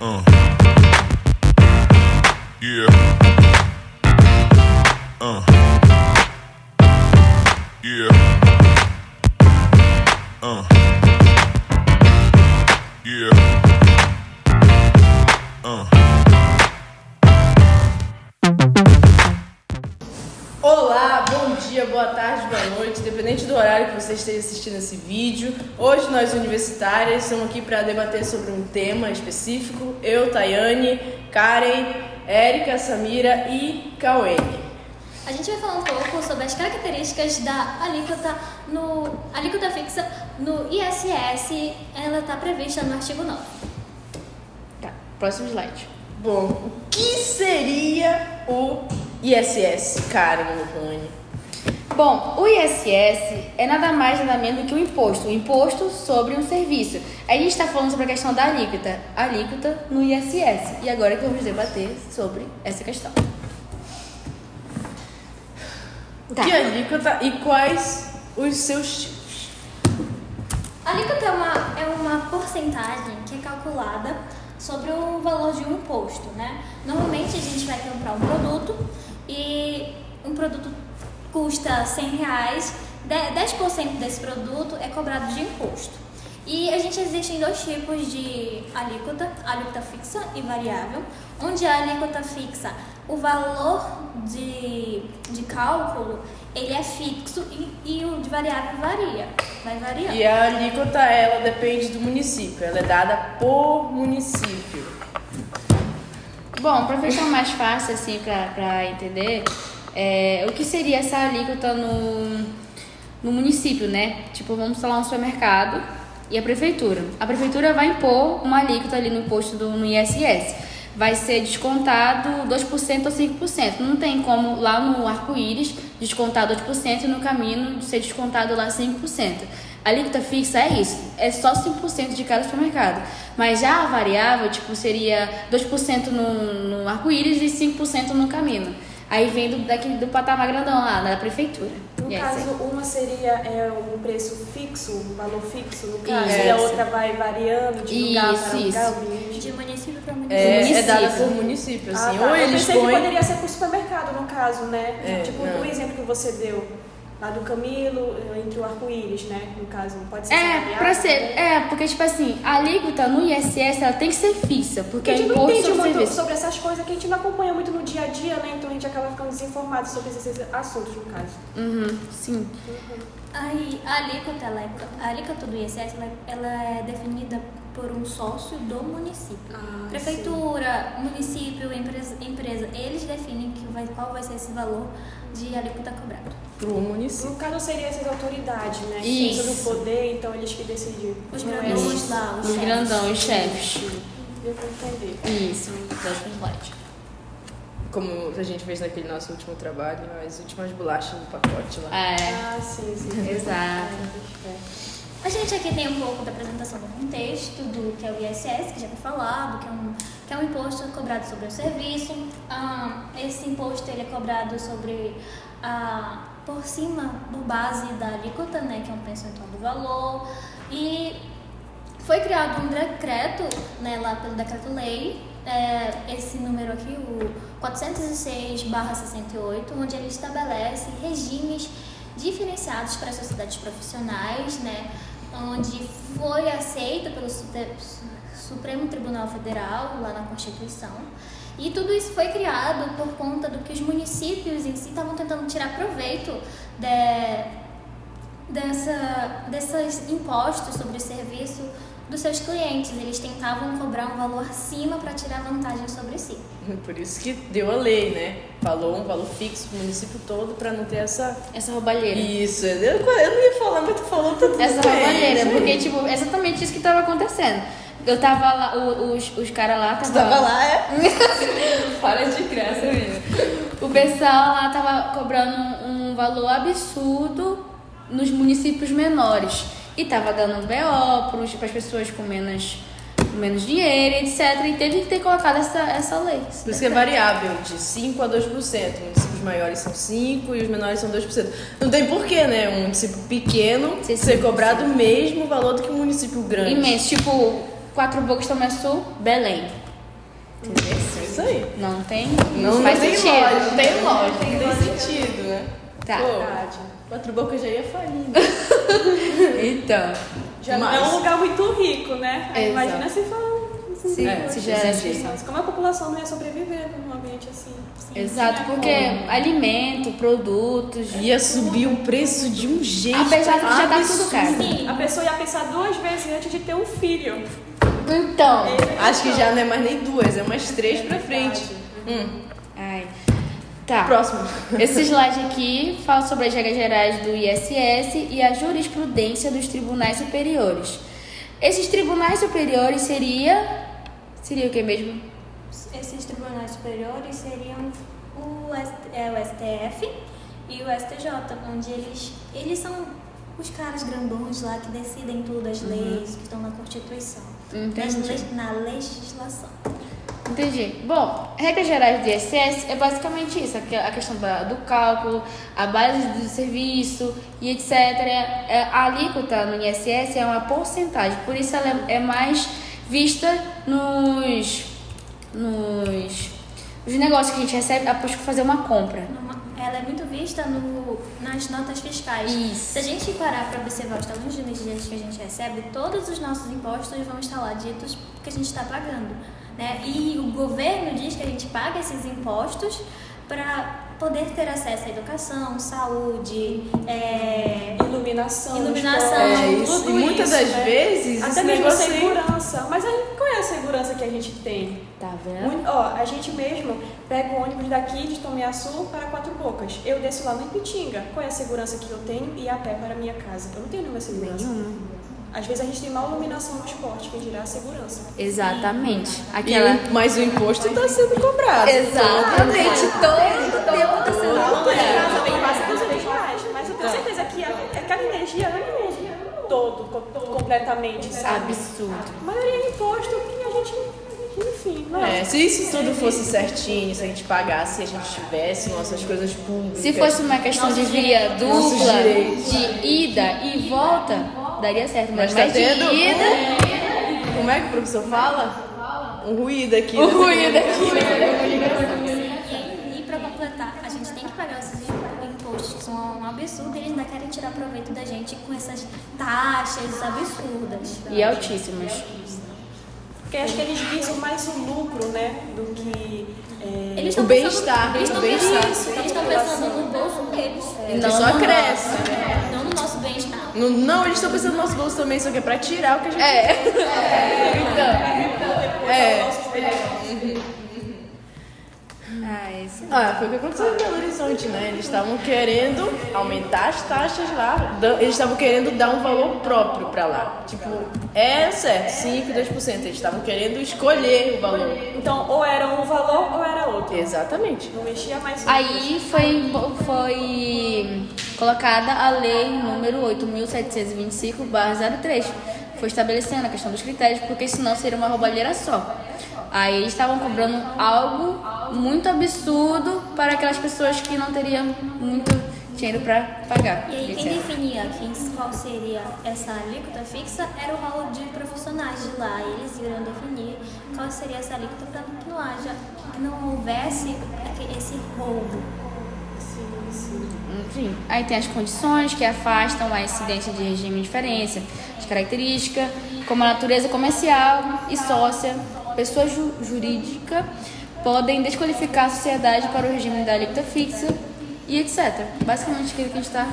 Yeah. Yeah. Yeah. Olá, bom dia, boa tarde, boa noite, independente do horário que você esteja assistindo esse vídeo. Hoje nós universitárias estamos aqui para debater sobre um tema específico. Eu, Tayane, Karen, Érica, Samira e Cauê. A gente vai falar um pouco sobre as características da alíquota fixa no ISS. Ela está prevista no artigo 9. Tá, próximo slide. Bom, o que seria o ISS, Karen e Rony? Bom, o ISS é nada mais nada menos do que o imposto sobre um serviço. Aí a gente está falando sobre a questão da alíquota no ISS. E agora que vamos debater sobre essa questão. Que alíquota e quais os seus tipos? A alíquota é uma porcentagem que é calculada sobre o valor de um imposto, né? Normalmente a gente vai comprar um produto e um produto custa R$100, 10% desse produto é cobrado de imposto. E existem dois tipos de alíquota fixa e variável, onde a alíquota fixa, o valor de cálculo, ele é fixo e o de variável vai variando. E a alíquota, ela depende do município, ela é dada por município. Bom, para ficar mais fácil assim para entender, o que seria essa alíquota no município, né? Tipo, vamos falar um supermercado e a prefeitura. A prefeitura vai impor uma alíquota ali no imposto no ISS. Vai ser descontado 2% ou 5%. Não tem como lá no arco-íris descontar 2% e no caminho ser descontado lá 5%. A alíquota fixa é isso, é só 5% de cada supermercado. Mas já a variável, tipo, seria 2% no arco-íris e 5% no caminho. Aí vem do patamar grandão lá, da prefeitura. No caso, uma seria um preço fixo, um valor fixo, no caso, Isso. e a outra vai variando de lugar para lugar, De município para município. É dada por município, assim. tá. Ou Eu eles pensei que põem... poderia ser por supermercado, no caso, né? Tipo, não. o exemplo que você deu, lá do Camilo, entre o arco-íris, né? No caso, pode ser variável, porque tipo assim, a alíquota no ISS ela tem que ser fixa, porque a é gente não imposto entende sobre muito serviço. sobre essas coisas que a gente não acompanha muito no dia a dia, né? Então a gente acaba ficando desinformado sobre esses assuntos, no caso. Sim. Aí, a alíquota do ISS ela é definida por um sócio do município. Prefeitura, município, empresa, eles definem qual vai ser esse valor de alíquota cobrado. Pro município. No caso, seriam essas autoridades, né? Isso. Sobre o poder, então eles que decidem. Os Não é grandões isso. lá, os Os chefes. grandões, os chefes. Deu pra entender. Isso. Próximo slide. Como a gente fez naquele nosso último trabalho, as últimas bolachas no pacote lá. Sim. Exato. A gente aqui tem um pouco da apresentação do contexto, do que é o ISS, que já foi falado, que é um imposto cobrado sobre o serviço. Esse imposto ele é cobrado por cima, por base da alíquota, né, que é um percentual do valor. E foi criado um decreto, né, lá pelo decreto-lei, esse número aqui, o 406/68, onde ele estabelece regimes diferenciados para as sociedades profissionais, né, onde foi aceita pelo Supremo Tribunal Federal, lá na Constituição. E tudo isso foi criado por conta do que os municípios em si estavam tentando tirar proveito desses impostos sobre o serviço dos seus clientes. Eles tentavam cobrar um valor acima para tirar vantagem sobre si. Por isso que deu a lei, né? Falou um valor fixo pro município todo para não ter essa roubalheira. Isso, eu não ia falar, mas tu falou tanto. Essa roubalheira, porque tipo, exatamente isso que tava acontecendo. Eu tava lá, os caras lá Tu tava lá, Para de graça, menina. O pessoal lá tava cobrando um valor absurdo nos municípios menores. E tava dando BO para as pessoas com menos dinheiro, etc. E teve que ter colocado essa lei. Por isso que é variável, de 5% a 2%. Municípios maiores são 5% e os menores são 2%. Não tem porquê, né? Um município pequeno ser cobrado o mesmo valor do que um município grande. Imenso. Tipo, Quatro Bocas, Tomé Sul, Belém. É isso aí. Não tem? Não faz tem sentido. lógica, não tem lógica, não tem sentido, né? Tá. Verdade. Quatro Bocas já ia falir. Então, Já não é um lugar muito rico, né? Aí Exato. imagina se for. se já era assim. Como a população não ia sobreviver num ambiente assim? Exato, porque alimento, produtos. Ia subir o preço de um jeito. Apesar de que já tá tudo absurdo. caro. Sim. A pessoa ia pensar 2 vezes antes de ter um filho. Então. Acho que já não é mais nem 2, é umas 3 pra frente. Ai. Tá. Próximo. Esse slide aqui fala sobre as regras gerais do ISS e a jurisprudência dos tribunais superiores. Esses tribunais superiores seria o que mesmo? Esses tribunais superiores seriam o STF e o STJ, onde eles são os caras grandões lá que decidem tudo, as leis que estão na Constituição, na legislação. Entendi. Bom, regras gerais do ISS é basicamente isso, a questão do cálculo, a base do serviço e etc. A alíquota no ISS é uma porcentagem, por isso ela é mais vista nos negócios que a gente recebe após fazer uma compra. Ela é muito vista nas notas fiscais. Isso. Se a gente parar para observar os talões de energia que a gente recebe, todos os nossos impostos vão estar lá ditos que a gente está pagando, né? E o governo diz que a gente paga esses impostos para poder ter acesso à educação, saúde, Iluminação. Isso. E muitas das vezes até esse mesmo negócio aí- segurança. Mas aí, qual é a segurança que a gente tem? Tá vendo? A gente mesmo pega o ônibus daqui de Tomiaçu para Quatro Bocas. Eu desço lá no Ipitinga. Qual é a segurança que eu tenho? Ir a pé para a minha casa. Eu não tenho nenhuma segurança. Às vezes a gente tem má iluminação no esporte, que dirá a segurança. Exatamente. Mas o imposto está sendo cobrado. Exatamente. Todo tempo tá sendo Lá na cobrado. casa vem quase R$200, mas eu tenho certeza que aquela energia eu não uso completamente, sabe? Absurdo. A maioria é imposto que a gente, enfim, não é. Se isso tudo fosse certinho, se a gente pagasse, se a gente tivesse nossas coisas públicas. Se fosse uma questão de via Nossos dupla, direitos. de ida e volta, daria certo. Mas Mas tá mais de tendo ida... Como é que o professor fala? Um ruído aqui. O nessa ruído E para completar, a gente tem que pagar esses impostos que são um absurdo e eles ainda querem tirar proveito da gente com essas taxas absurdas. E altíssimos. Porque acho que eles visam mais o lucro, né, do que... Eles O estão bem-estar, Eles o estão bem-estar. pensando, eles estão pensando no bolso deles, Não, só cresce. não no nosso bem-estar. Não, eles estão pensando no nosso bolso também, só que é pra tirar o que a gente foi o que aconteceu em Belo Horizonte, né? Eles estavam querendo aumentar as taxas lá, eles estavam querendo dar um valor próprio pra lá. Tipo, é certo, 5, 2%. Eles estavam querendo escolher o valor. Então, ou era um valor ou era outro. Exatamente. Não mexia mais. Aí foi colocada a lei número 8.725/03. Foi estabelecendo a questão dos critérios, porque senão seria uma roubalheira só. Aí eles estavam cobrando algo muito absurdo para aquelas pessoas que não teriam muito dinheiro para pagar. E aí, etc. quem definia qual seria essa alíquota fixa era o rol de profissionais de lá. E eles iriam definir qual seria essa alíquota para que não houvesse esse roubo. Enfim, aí tem as condições que afastam a incidência de regime de diferença, de característica, como a natureza comercial e sócia, pessoa jurídica podem desqualificar a sociedade para o regime da alíquota fixa e etc. Basicamente aquilo que a gente está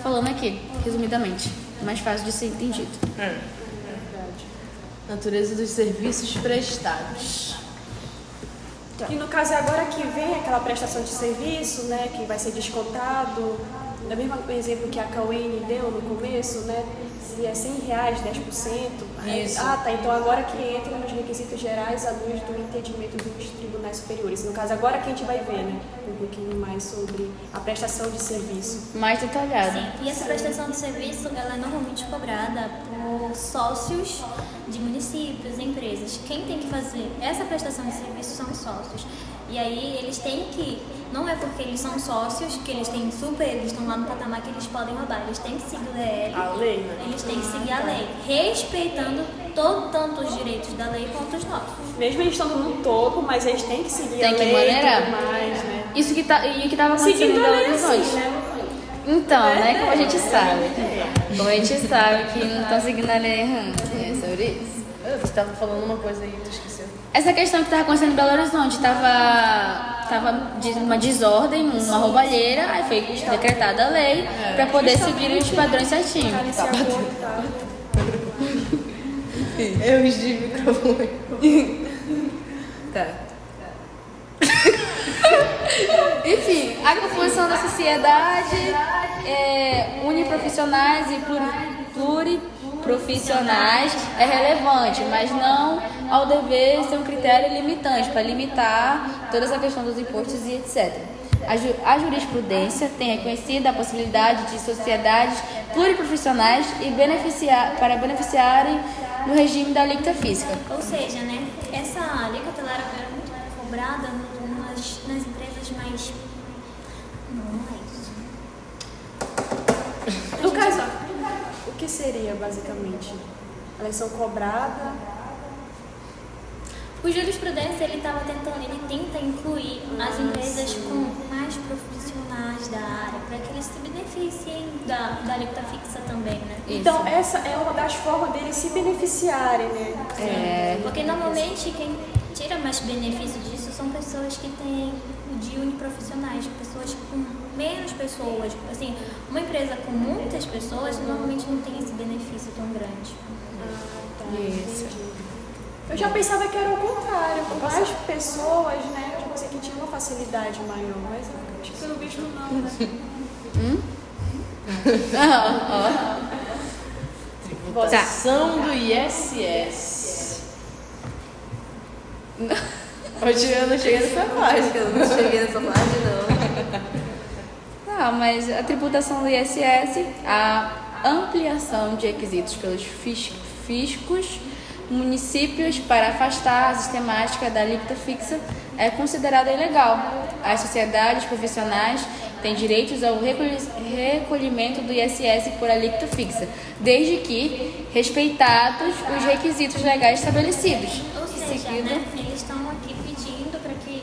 falando aqui, resumidamente. Mais fácil de ser entendido. Natureza dos serviços prestados. E no caso é agora que vem aquela prestação de serviço, né, que vai ser descontado, do mesmo exemplo que a Cauene deu no começo, né, se é R$100, 10%. Isso. Tá, então agora que entra nos requisitos gerais à luz do entendimento dos tribunais superiores. No caso, agora que a gente vai ver, né, um pouquinho mais sobre a prestação de serviço. Mais detalhado. Sim, e essa prestação de serviço ela é normalmente cobrada por sócios de municípios, empresas. Quem tem que fazer essa prestação de serviço são os sócios. E aí eles têm que, não é porque eles são sócios que eles estão lá no patamar que eles podem roubar. Eles têm que seguir o DL. A lei, né? Eles têm que seguir a lei, respeitando tanto os direitos da lei quanto os nossos. Mesmo eles estando no topo, mas eles têm que seguir Tem a que lei maneirar. e tudo mais, né? Isso que tava acontecendo em Seguindo a Belo lei Horizonte. assim, né? Então, né? Como a gente sabe. Como a gente sabe que não estão seguindo a lei. É sobre isso. Você tava falando uma coisa aí, tu esqueceu. Essa questão que tava acontecendo em Belo Horizonte, tava uma desordem, uma roubalheira, aí foi decretada a lei pra poder seguir os padrões certinhos. Cara, esse acordo e tal. Erros de microfone. Tá. Enfim, a composição da sociedade, uniprofissionais e pluriprofissionais é relevante, mas não ao dever ser um critério limitante para limitar toda essa questão dos impostos e etc. A jurisprudência tem reconhecido a possibilidade de sociedades pluriprofissionais para beneficiarem no regime da alíquota física. Ou seja, né, essa alíquota ela era muito cobrada nas empresas mais... Não é isso. No caso, o que seria basicamente? Elas são cobradas. O jurisprudência ele tenta incluir as empresas com mais profissionais da área para que eles se beneficiem da alíquota fixa também, né? Então, essa é uma das formas deles se beneficiarem, né? Porque normalmente quem tira mais benefício disso são pessoas que têm o de uniprofissionais, pessoas com menos pessoas. Assim, uma empresa com muitas pessoas normalmente não tem esse benefício tão grande. Isso. Eu já pensava que era o contrário, com mais pessoas, né? Eu pensei que tinha uma facilidade maior, mas acho que pelo visto não, né? Votação do ISS. Hoje eu não cheguei nessa parte. Eu não cheguei nessa parte, não. Não, mas a tributação do ISS, a ampliação de requisitos pelos fiscos municípios para afastar a sistemática da alíquota fixa é considerada ilegal. As sociedades profissionais têm direitos ao recolhimento do ISS por alíquota fixa, desde que respeitados os requisitos legais estabelecidos. Ou seja, né, eles estão aqui pedindo para que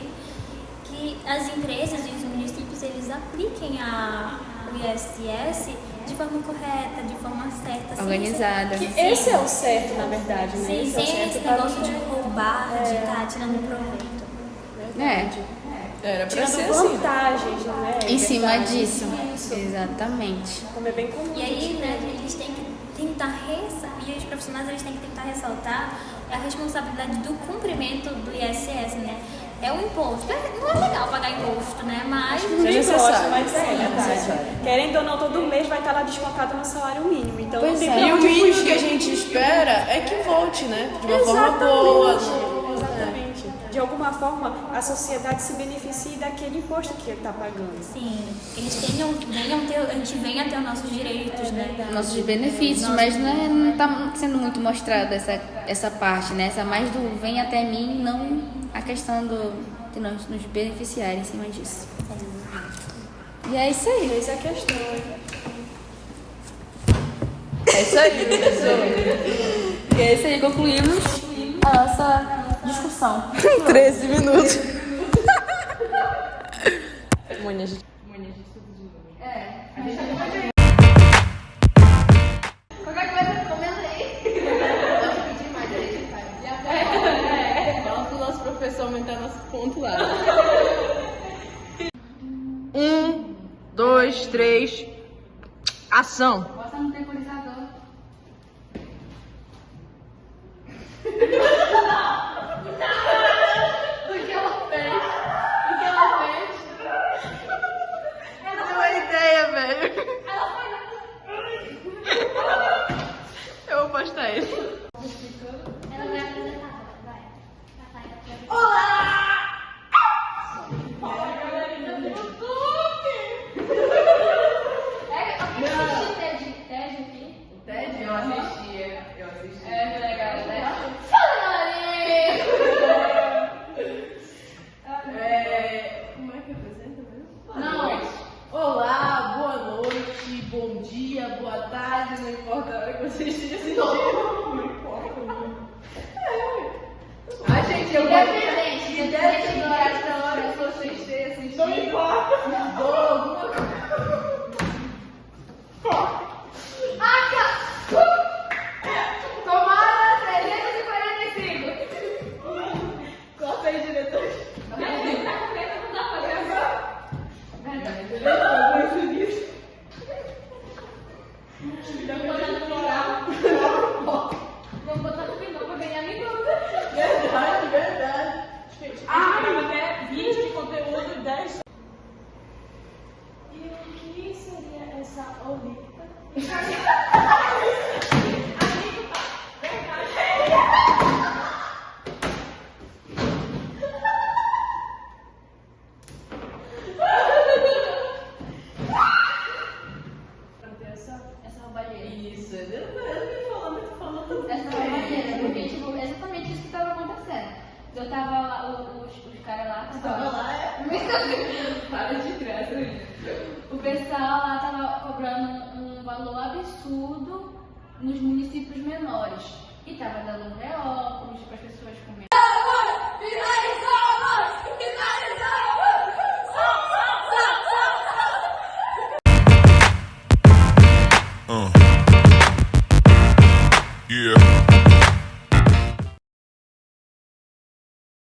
as empresas e os municípios eles apliquem o ISS de forma correta, de forma certa. Organizada. Que esse é o certo, na verdade, né? Sim, Esse é o sem certo esse para negócio de roubar, de estar tirando proveito. Era pra tirando ser assim. vantagens, né? Em cima Verdade. disso. Isso. Exatamente. Como é bem comum. E aí, né, eles têm que tentar e os profissionais eles têm que tentar ressaltar a responsabilidade do cumprimento do ISS, né? É um imposto. Não é legal pagar imposto, né? Mas Nem necessário. gosto, mas é verdade. Querendo ou não, todo mês vai estar lá descontado no salário mínimo. Então Pois não tem é. pra E o onde mínimo fugir. que a gente espera é que volte, né? De uma forma boa. Exatamente. De alguma forma, a sociedade se beneficie daquele imposto que ele está pagando. sim, eles a gente venha ter os nossos direitos, né? Nossos benefícios, mas não está sendo muito mostrada essa parte, né? Essa mais do vem até mim, não a questão de nós nos beneficiar em cima disso. E é isso aí. Essa é a questão. É isso aí, pessoal. E é isso aí, concluímos a nossa discussão. 13 minutos. Mônia, gente. Qualquer coisa, comenta aí. Fala pro nosso professor aumentar nosso ponto lá. 1, 2, 3. Ação. Bota no temporizador. Deu uma ideia, velho. Eu vou postar ele. Ela vai apresentar, vai. TED aqui. Tomara 345. Corta aí, diretor. Vamos botar no final pra ganhar minuto. Verdade, verdade. Até 20 de conteúdo, 10. E o que seria essa olita? Essa roubalheira. Isso, eu não me falando. Essa roubalheira, porque tipo, exatamente isso que tava acontecendo. Eu tava lá, os caras lá. Tava lá, é? Para de graça. O pessoal lá tava cobrando um valor absurdo nos municípios menores. E tava dando reóculos para as pessoas